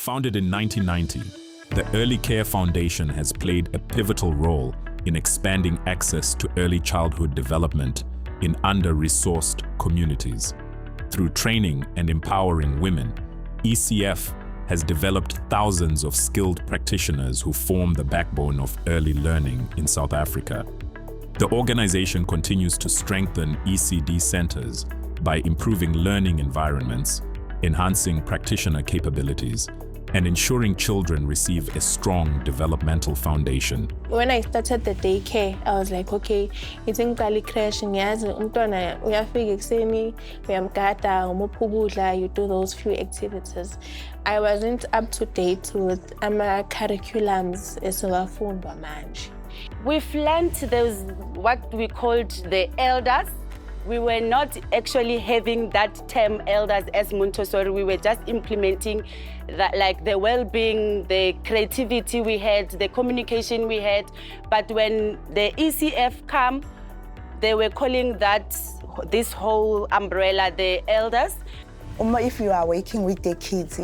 Founded in 1990, the Early Care Foundation has played a pivotal role in expanding access to early childhood development in under-resourced communities. Through training and empowering women, ECF has developed thousands of skilled practitioners who form the backbone of early learning in South Africa. The organization continues to strengthen ECD centers by improving learning environments, enhancing practitioner capabilities, and ensuring children receive a strong developmental foundation. When I started the daycare, I was like, okay, it's in Kali crash, umntwana uyafika ekseni, uyamgada, umuphukudla, you do those few activities. I wasn't up to date with ama curriculums esiwafundwa manje. We've learned those what we called the elders. We were not actually having that term elders as Montessori. We were just implementing that, like the well-being, the creativity we had, the communication we had. But when the ECF came, they were calling that this whole umbrella the elders. If you are working with the kids,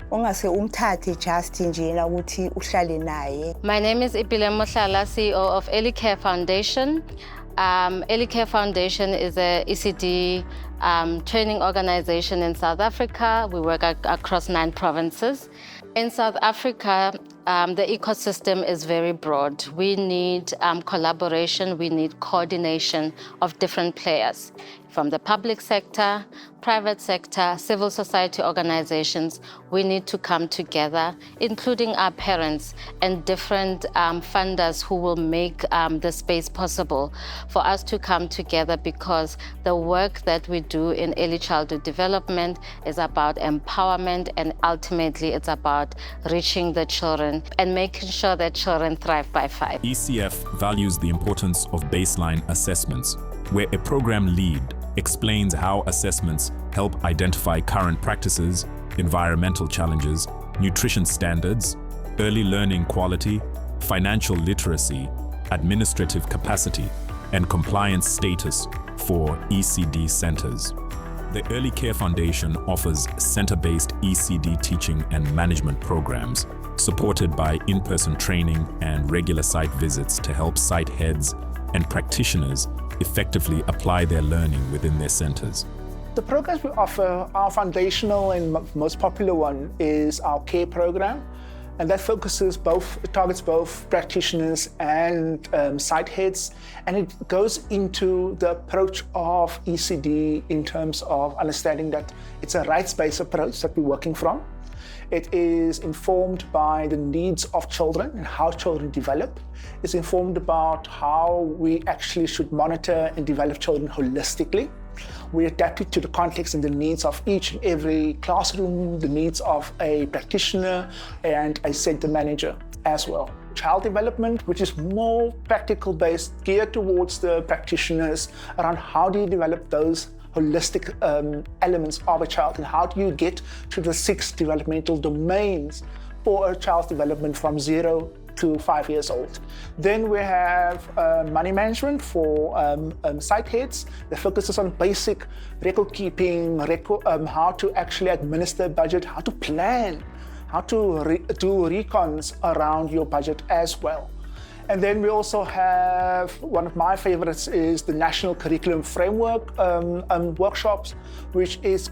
ungase umthathe just njena ukuthi uhlale naye. My name is Ipile Mohlala, CEO of Early Care Foundation. Early Care Foundation is a ECD training organization in South Africa. We work across 9 provinces. In South Africa, the ecosystem is very broad. We need collaboration, we need coordination of different players from the public sector, private sector, civil society organizations. We need to come together, including our parents and different funders who will make the space possible for us to come together, because the work that we do in early childhood development is about empowerment, and ultimately it's about reaching the children and making sure that children thrive by 5. ECF values the importance of baseline assessments, where a program lead explains how assessments help identify current practices, environmental challenges, nutrition standards, early learning quality, financial literacy, administrative capacity, and compliance status for ECD centers. The Early Care Foundation offers center-based ECD teaching and management programs, supported by in-person training and regular site visits to help site heads and practitioners effectively apply their learning within their centers. The programs we offer, our foundational and most popular one is our CARE program, and that targets both practitioners and site heads, and it goes into the approach of ECD in terms of understanding that it's a rights-based approach that we're working from. It is informed by the needs of children and how children develop. It's informed about how we actually should monitor and develop children holistically. We adapt it to the context and the needs of each and every classroom, the needs of a practitioner and a center manager as well. Child development, which is more practical based, geared towards the practitioners around how do you develop those holistic elements of a child, and how do you get to the 6 developmental domains for a child's development from 0 to 5 years old. Then we have money management for site heads that focuses on basic record keeping, how to actually administer budget, how to plan, how to do recons around your budget as well. And then we also have, one of my favorites is the National Curriculum Framework workshops, which is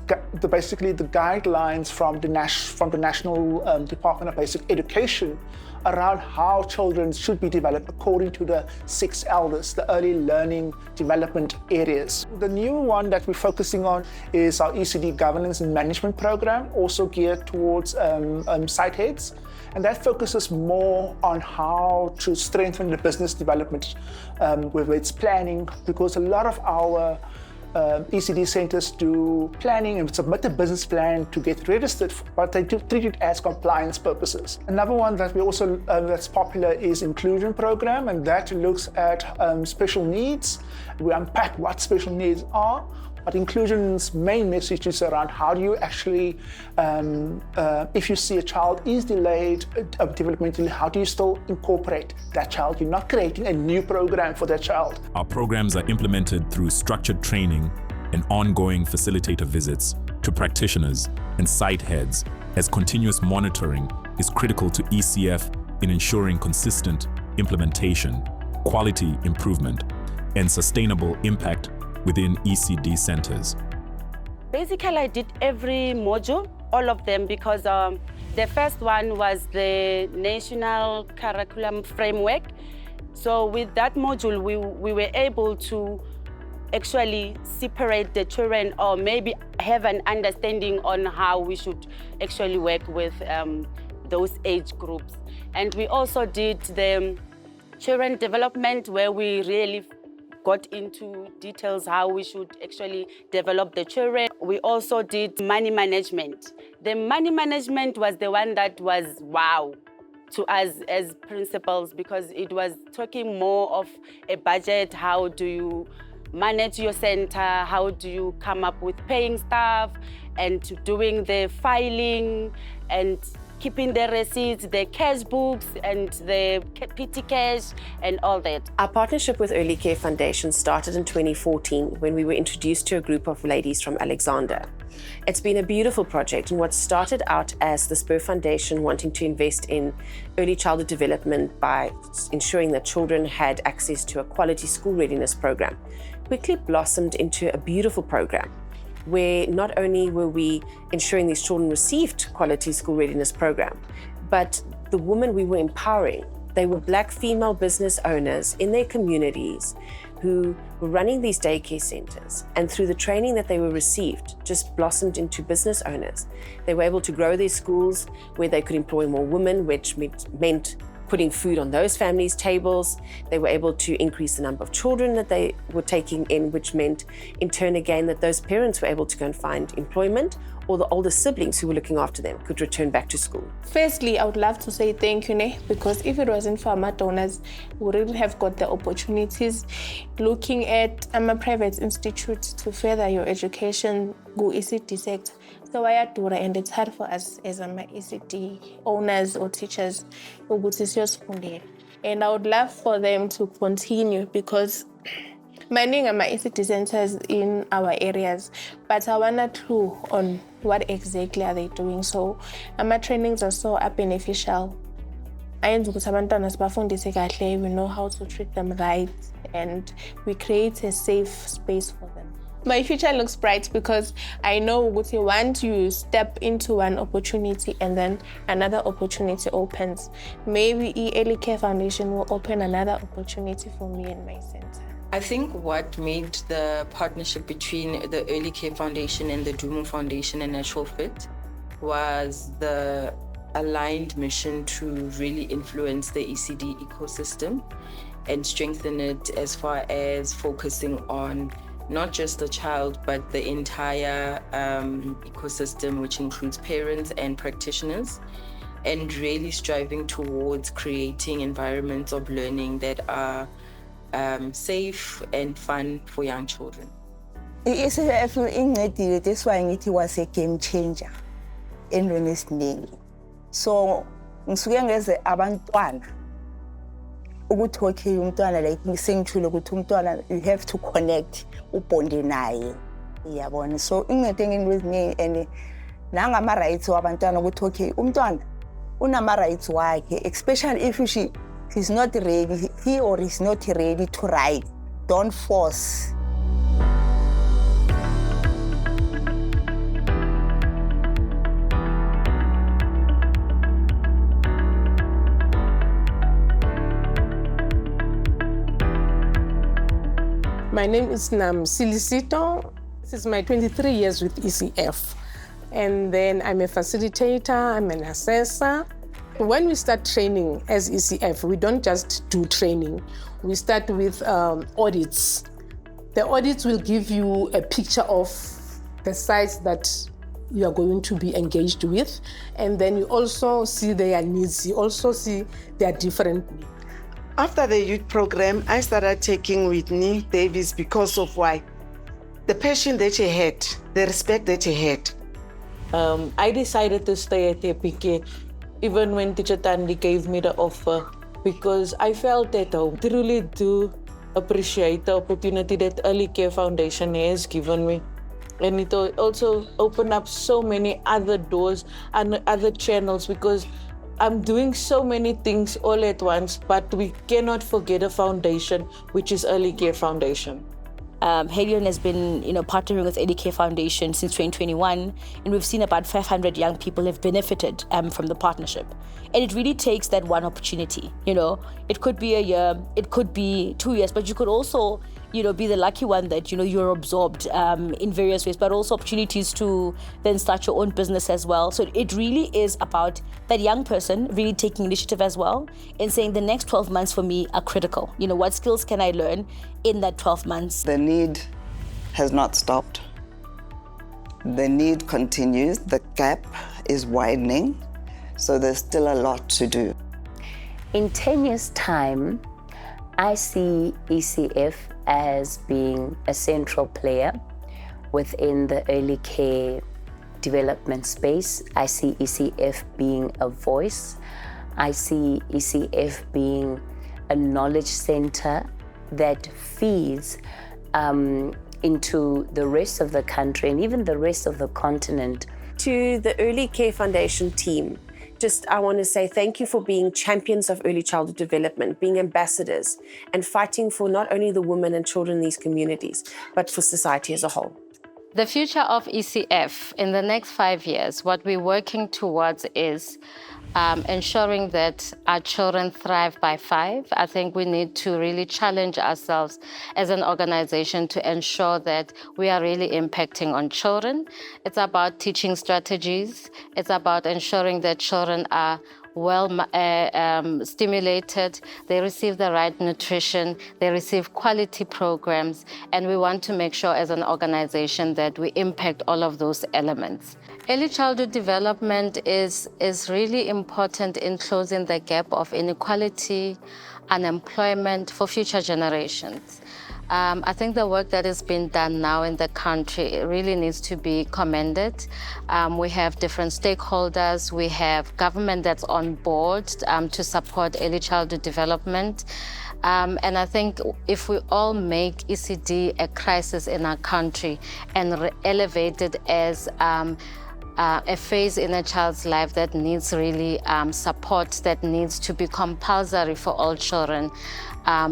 basically the guidelines from the National Department of Basic Education around how children should be developed according to the 6 elders, the early learning development areas. The new one that we're focusing on is our ECD governance and management program, also geared towards site heads. And that focuses more on how to strengthen the business development with its planning, because a lot of our ECD centers do planning and submit a business plan to get registered, but they treat it as compliance purposes. Another one that we also that's popular is inclusion program, and that looks at special needs. We unpack what special needs are. But inclusion's main message is around how do you actually, if you see a child is delayed developmentally, how do you still incorporate that child? You're not creating a new program for that child. Our programs are implemented through structured training and ongoing facilitator visits to practitioners and site heads, as continuous monitoring is critical to ECF in ensuring consistent implementation, quality improvement, and sustainable impact within ECD centers. Basically, I did every module, all of them, because the first one was the National Curriculum Framework. So with that module, we were able to actually separate the children, or maybe have an understanding on how we should actually work with those age groups. And we also did the children development, where we really got into details how we should actually develop the children. We also did money management. The money management was the one that was wow to us as principals, because it was talking more of a budget. How do you manage your center? How do you come up with paying staff and doing the filing and keeping the receipts, the cash books and the petty cash and all that. Our partnership with Early Care Foundation started in 2014 when we were introduced to a group of ladies from Alexander. It's been a beautiful project, and what started out as the Spur Foundation wanting to invest in early childhood development by ensuring that children had access to a quality school readiness program quickly blossomed into a beautiful program where not only were we ensuring these children received quality school readiness program, but the women we were empowering, they were Black female business owners in their communities who were running these daycare centers, and through the training that they were received, just blossomed into business owners. They were able to grow their schools where they could employ more women, which meant putting food on those families' tables. They were able to increase the number of children that they were taking in, which meant in turn again that those parents were able to go and find employment, or the older siblings who were looking after them could return back to school. Firstly, I would love to say thank you, Ne, because if it wasn't for our donors, we wouldn't have got the opportunities. Looking at private institutes to further your education, go ECD sector. So I adore, and it's hard for us as ECD owners or teachers. And I would love for them to continue, because many ECD centers in our areas, but I want a clue on what exactly are they doing. So my trainings are so beneficial. We know how to treat them right, and we create a safe space for them. My future looks bright, because I know once you step into one opportunity and then another opportunity opens, maybe Early Care Foundation will open another opportunity for me and my center. I think what made the partnership between the Early Care Foundation and the Dumo Foundation a natural fit was the aligned mission to really influence the ECD ecosystem and strengthen it as far as focusing on not just the child, but the entire ecosystem, which includes parents and practitioners, and really striving towards creating environments of learning that are safe and fun for young children. ECF incedile, that's why it was a game changer entweni esiningi. So ngisuke ngeze abantwana ukuthi okay umntwana like sengithule ukuthi umntwana you have to connect ubonde naye iyabona. So incede ngento eziningi, and nangama rights wabantwana ukuthi okay umntwana unama rights wakhe, especially if he's not ready, he or is not ready to ride, don't force. My name is Silisito. This is my 23 years with ECF. And then I'm a facilitator, I'm an assessor. When we start training as ECF, we don't just do training. We start with audits. The audits will give you a picture of the sites that you are going to be engaged with. And then you also see their needs. You also see their different needs. After the youth program, I started taking Whitney Davis because of why? The passion that she had, the respect that she had. I decided to stay at APK even when Teacher Tandy gave me the offer, because I felt at home. I truly do appreciate the opportunity that Early Care Foundation has given me And it will also open up so many other doors and other channels, because I'm doing so many things all at once, but we cannot forget a foundation, which is Early Care Foundation. Helion has been, partnering with Early Care Foundation since 2021, and we've seen about 500 young people have benefited from the partnership. And it really takes that one opportunity. It could be a year, it could be 2 years, but you could also, be the lucky one that, you're absorbed in various ways, but also opportunities to then start your own business as well. So it really is about that young person really taking initiative as well and saying the next 12 months for me are critical. What skills can I learn in that 12 months? The need has not stopped. The need continues. The gap is widening. So there's still a lot to do. In 10 years' time, I see ECF as being a central player within the early care development space. I see ECF being a voice. I see ECF being a knowledge center that feeds into the rest of the country and even the rest of the continent. To the Early Care Foundation team, I want to say thank you for being champions of early childhood development, being ambassadors, and fighting for not only the women and children in these communities, but for society as a whole. The future of ECF in the next 5 years, what we're working towards is ensuring that our children thrive by 5. I think we need to really challenge ourselves as an organization to ensure that we are really impacting on children. It's about teaching strategies. It's about ensuring that children are well stimulated, they receive the right nutrition, they receive quality programs, and we want to make sure as an organization that we impact all of those elements. Early childhood development is really important in closing the gap of inequality, unemployment for future generations. I think the work that is being done now in the country really needs to be commended. We have different stakeholders. We have government that's on board to support early childhood development. And I think if we all make ECD a crisis in our country and elevate it as a phase in a child's life that needs really support, that needs to be compulsory for all children,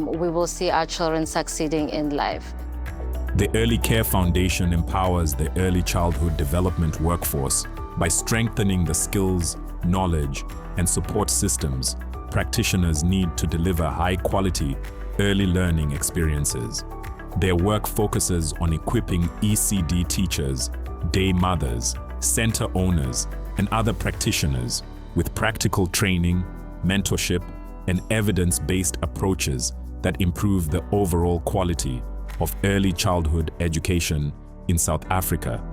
we will see our children succeeding in life. The Early Care Foundation empowers the early childhood development workforce by strengthening the skills, knowledge, and support systems practitioners need to deliver high-quality early learning experiences. Their work focuses on equipping ECD teachers, day mothers, center owners, and other practitioners with practical training, mentorship, and evidence-based approaches that improve the overall quality of early childhood education in South Africa.